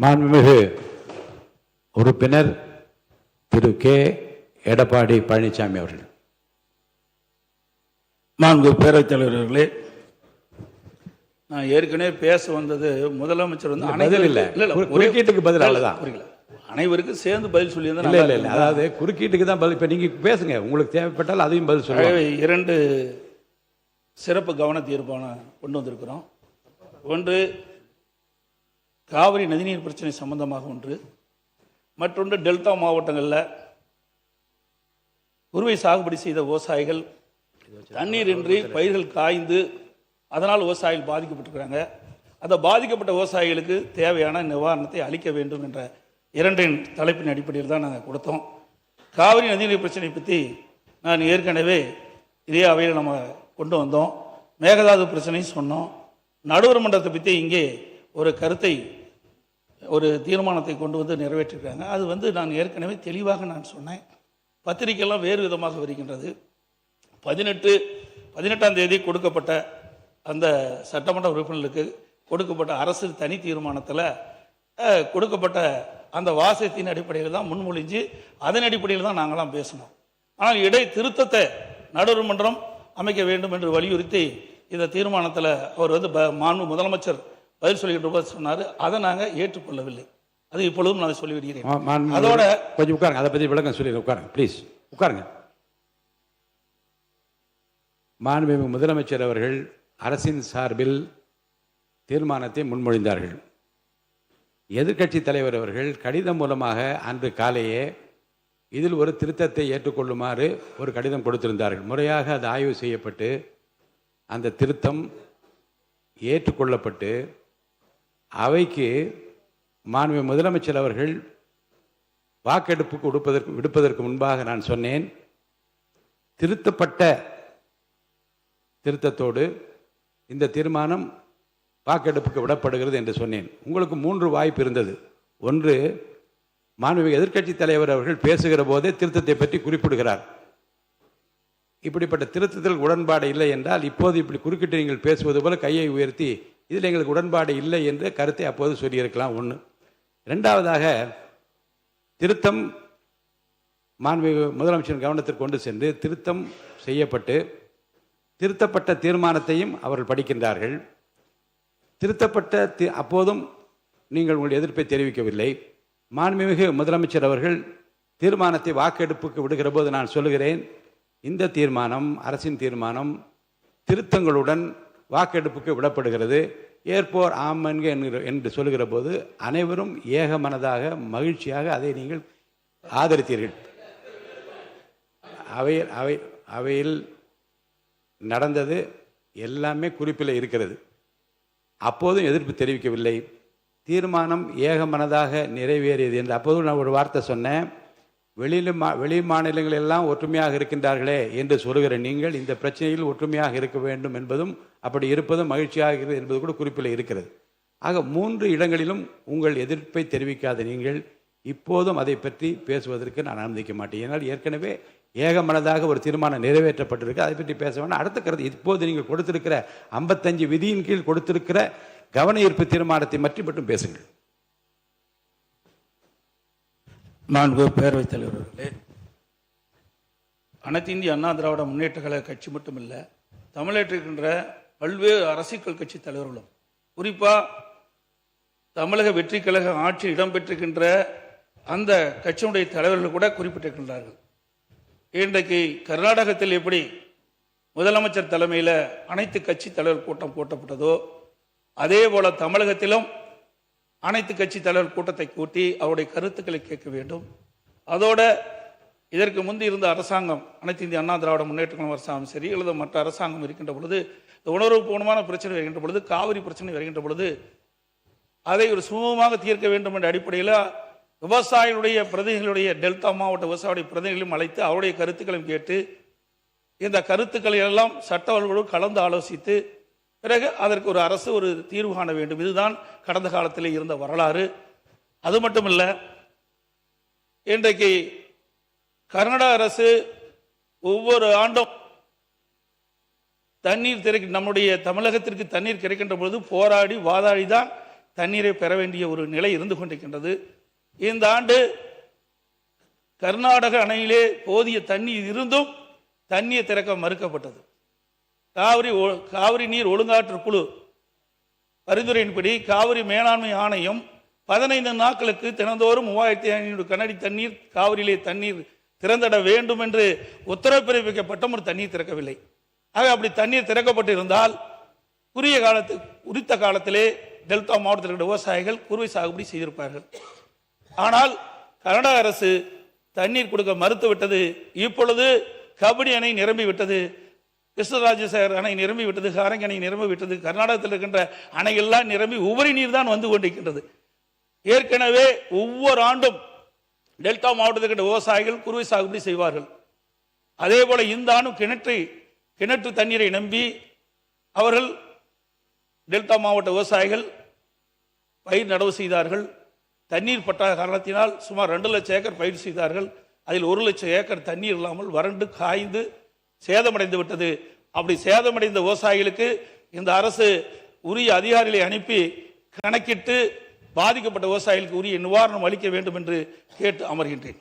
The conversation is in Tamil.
மாண்புமிகு உறுப்பினர் திரு கே எடப்பாடி பழனிசாமி அவர்கள். மாண்பு பேரவைத் தலைவர்களே, நான் ஏற்கனவே பேச வந்தது முதலமைச்சர் வந்து பதில் இல்லை, குறுக்கீட்டுக்கு பதில். அவ்வளவுதான். அனைவருக்கும் சேர்ந்து பதில் சொல்லி இல்லை, அதாவது குறுக்கீட்டுக்கு தான் பதில். இப்போ நீங்க பேசுங்க, உங்களுக்கு தேவைப்பட்டால் அதையும் பதில் சொல்லுங்க. 2 சிறப்பு கவன தீர்மானம் கொண்டு வந்திருக்கிறோம். ஒன்று காவிரி நதிநீர் பிரச்சனை சம்பந்தமாக ஒன்று, மற்றொன்று டெல்டா மாவட்டங்களில் குறுவை சாகுபடி செய்த விவசாயிகள் தண்ணீர் இன்றி பயிர்கள் காய்ந்து அதனால் விவசாயிகள் பாதிக்கப்பட்டிருக்கிறாங்க. அந்த பாதிக்கப்பட்ட விவசாயிகளுக்கு தேவையான நிவாரணத்தை அளிக்க வேண்டும் என்ற 2 தலைப்பின் அடிப்படையில் தான் நாங்கள் கொடுத்தோம். காவிரி நதிநீர் பிரச்சனை பற்றி நான் ஏற்கனவே இதே அவையில் நம்ம கொண்டு வந்தோம். மேகதாது பிரச்சனை சொன்னோம். நடுவர் மன்றத்தை பற்றி இங்கே ஒரு கருத்தை, ஒரு தீர்மானத்தை கொண்டு வந்து நிறைவேற்றிருக்காங்க. அது வந்து நான் ஏற்கனவே தெளிவாக நான் சொன்னேன். பத்திரிகையெல்லாம் வேறு விதமாக வருகின்றது. 18ஆம் தேதி கொடுக்கப்பட்ட அந்த சட்டமன்ற உறுப்பினர்களுக்கு கொடுக்கப்பட்ட அரசு தனி தீர்மானத்தில் கொடுக்கப்பட்ட அந்த வாசகத்தின் அடிப்படையில் தான் முன்மொழிஞ்சு அதன் அடிப்படையில் தான் நாங்களாம் பேசணும். ஆனால் இடை திருத்தத்தை நடுவர் மன்றம் அமைக்க வேண்டும் என்று வலியுறுத்தி இந்த தீர்மானத்தில் அவர் வந்து மாண்பு முதலமைச்சர் பதில் சொல்லிக்கிட்ட போது சொன்னார். அதை நாங்கள் ஏற்றுக்கொள்ளவில்லை. அது இப்பொழுதும் நான் சொல்லிவிடுகிறேன். அதோட கொஞ்சம் உட்காருங்க, அதை பற்றி விளக்கம் சொல்லி உட்காருங்க, ப்ளீஸ் உட்காருங்க. மாண்புமிகு முதலமைச்சர் அவர்கள் அரசின் சார்பில் தீர்மானத்தை முன்மொழிந்தார்கள். எதிர்க்கட்சி தலைவர் அவர்கள் கடிதம் மூலமாக அன்று காலையே இதில் ஒரு திருத்தத்தை ஏற்றுக்கொள்ளுமாறு ஒரு கடிதம் கொடுத்திருந்தார்கள். முறையாக அது ஆய்வு செய்யப்பட்டு அந்த திருத்தம் ஏற்றுக்கொள்ளப்பட்டு அவைக்கு மாண்புமிகு முதலமைச்சர் அவர்கள் வாக்கெடுப்புக்கு விடுப்பதற்கு முன்பாக நான் சொன்னேன், திருத்தப்பட்ட திருத்தத்தோடு இந்த தீர்மானம் வாக்கெடுப்புக்கு விடப்படுகிறது என்று சொன்னேன். உங்களுக்கு 3 வாய்ப்பு இருந்தது. ஒன்று, மாண்புமிகு எதிர்க்கட்சி தலைவர் அவர்கள் பேசுகிற போதே திருத்தத்தை பற்றி குறிப்பிடுகிறார். இப்படிப்பட்ட திருத்தத்தில் உடன்பாடு இல்லை என்றால் இப்போது இப்படி குறுக்கிட்டு நீங்கள் பேசுவது போல கையை உயர்த்தி இதில் எங்களுக்கு உடன்பாடு இல்லை என்ற கருத்தை அப்போது சொல்லியிருக்கலாம். ஒன்று. 2வதாக, திருத்தம் மாண்புமிகு முதலமைச்சரின் கவனத்திற்கு கொண்டு சென்று திருத்தம் செய்யப்பட்டு திருத்தப்பட்ட தீர்மானத்தையும் அவர்கள் படிக்கின்றார்கள். திருத்தப்பட்ட அப்போதும் நீங்கள் உங்களுடைய எதிர்ப்பை தெரிவிக்கவில்லை. மாண்புமிகு முதலமைச்சர் அவர்கள் தீர்மானத்தை வாக்கெடுப்புக்கு விடுகிற போது நான் சொல்லுகிறேன், இந்த தீர்மானம் அரசின் தீர்மானம் திருத்தங்களுடன் வாக்கெடுப்புக்கு விடப்படுகிறது, ஏற்போர் ஆமன்க என்று சொல்லுகிற போது அனைவரும் ஏகமனதாக மகிழ்ச்சியாக அதை நீங்கள் ஆதரித்தீர்கள். அவையில் நடந்தது எல்லாமே குறிப்பில் இருக்கிறது. அப்போதும் எதிர்ப்பு தெரிவிக்கவில்லை. தீர்மானம் ஏகமனதாக நிறைவேறியது என்று அப்போதும் நான் ஒரு வார்த்தை சொன்னேன். வெளி மாநிலங்கள் எல்லாம் ஒற்றுமையாக இருக்கின்றார்களே என்று சொல்லுகிற நீங்கள் இந்த பிரச்சனையில் ஒற்றுமையாக இருக்க வேண்டும் என்பதும் அப்படி இருப்பதும் மகிழ்ச்சியாக இருக்கிறது என்பது கூட குறிப்பில் இருக்கிறது. ஆக 3 இடங்களிலும் உங்கள் எதிர்ப்பை தெரிவிக்காத நீங்கள் இப்போதும் அதை பற்றி பேசுவதற்கு நான் அனுமதிக்க மாட்டேன். ஏன்னால் ஏற்கனவே ஏகமனதாக ஒரு தீர்மானம் நிறைவேற்றப்பட்டிருக்கு, அதை பற்றி பேச வேண்டாம். அடுத்த கருத்து, இப்போது நீங்கள் கொடுத்திருக்கிற 55 விதியின் கீழ் கொடுத்திருக்கிற கவன ஈர்ப்பு தீர்மானத்தை மட்டும் பேசுங்கள். மாண்பு பேரவைத் தலைவர்களே, அனைத்து இந்திய அண்ணா திராவிட முன்னேற்ற கழக கட்சி மட்டுமில்ல, தமிழகத்திற்கின்ற பல்வேறு அரசியல் கட்சி தலைவர்களும், குறிப்பாக தமிழக வெற்றி கழக ஆட்சி இடம்பெற்றிருக்கின்ற அந்த கட்சியினுடைய தலைவர்கள் கூட குறிப்பிட்டிருக்கின்றார்கள். இன்றைக்கு கர்நாடகத்தில் எப்படி முதலமைச்சர் தலைமையில் அனைத்து கட்சி தலைவர் கூட்டம் போட்டப்பட்டதோ அதே போல தமிழகத்திலும் அனைத்து கட்சி தலைவர் கூட்டத்தை கூட்டி அவருடைய கருத்துக்களை கேட்க வேண்டும். அதோட இதற்கு முந்தி இருந்த அரசாங்கம், அனைத்து இந்திய அண்ணா திராவிட முன்னேற்ற கழக அரசாங்கம் சரி அல்லது மற்ற அரசாங்கம் இருக்கின்ற பொழுது, உணர்வுபூர்வமான பிரச்சனை வருகின்ற பொழுது, காவிரி பிரச்சனை வருகின்ற பொழுது அதை ஒரு சுமூகமாக தீர்க்க வேண்டும் என்ற அடிப்படையில் விவசாயிகளுடைய பிரதிநிதிகளுடைய டெல்டா மாவட்ட விவசாயிகளுடைய பிரதிநிதிகளையும் அழைத்து அவருடைய கருத்துக்களையும் கேட்டு இந்த கருத்துக்களை எல்லாம் சட்டவர்களோடு கலந்து ஆலோசித்து பிறகு அதற்கு ஒரு அரசு ஒரு தீர்வு காண வேண்டும். இதுதான் கடந்த காலத்தில் இருந்த வரலாறு. அது மட்டுமல்ல, இன்றைக்கு கர்நாடக அரசு ஒவ்வொரு ஆண்டும் தண்ணீர் நம்முடைய தமிழகத்திற்கு தண்ணீர் கிடைக்கின்ற பொழுது போராடி வாதாடி தான் தண்ணீரை பெற வேண்டிய ஒரு நிலை இருந்து கொண்டிருக்கின்றது. இந்த ஆண்டு கர்நாடக அணையிலே போதிய தண்ணீர் இருந்தும் தண்ணீர் திறக்க மறுக்கப்பட்டது. காவிரி நீர் ஒழுங்காற்று குழு பரிந்துரையின்படி காவிரி மேலாண்மை ஆணையம் 15 நாட்களுக்கு தினந்தோறும் 3500 கனஅடி தண்ணீர் காவிரியிலே தண்ணீர் திறந்திட வேண்டும் என்று உத்தரவு பிறப்பிக்கப்பட்டும் ஒரு தண்ணீர் திறக்கவில்லை. ஆக அப்படி தண்ணீர் திறக்கப்பட்டிருந்தால் குறித்த காலத்திலே டெல்டா மாவட்டத்தில் இருக்கிற விவசாயிகள் குறுவை சாகுபடி செய்திருப்பார்கள். ஆனால் கர்நாடக அரசு தண்ணீர் கொடுக்க மறுத்துவிட்டது. இப்பொழுது கபினி அணை நிரம்பி விட்டது, கிருஷ்ணராஜசாகர் அணை நிரம்பி விட்டது, ஹாரங்கி அணை நிரம்பி விட்டது. கர்நாடகத்தில் இருக்கின்ற அணைகள்லாம் நிரம்பி உபரி நீர் தான் வந்து கொண்டிருக்கின்றது. ஏற்கனவே ஒவ்வொரு ஆண்டும் டெல்டா மாவட்டத்தில் இருக்கின்ற விவசாயிகள் குறுவை சாகுபடி செய்வார்கள். அதே போல இந்த ஆண்டும் கிணற்று தண்ணீரை நம்பி அவர்கள் டெல்டா மாவட்ட விவசாயிகள் பயிர் நடவு செய்தார்கள். தண்ணீர் பட்டாத காரணத்தினால் சுமார் 2 லட்சம் ஏக்கர் பயிர் செய்தார்கள். அதில் 1 லட்சம் ஏக்கர் தண்ணீர் இல்லாமல் வறண்டு காய்ந்து சேதமடைந்து விட்டது. அப்படி சேதமடைந்த விவசாயிகளுக்கு இந்த அரசு உரிய அதிகாரிகளை அனுப்பி கணக்கிட்டு பாதிக்கப்பட்ட விவசாயிகளுக்கு உரிய நிவாரணம் அளிக்க வேண்டும் என்று கேட்டு அமர்கின்றேன்.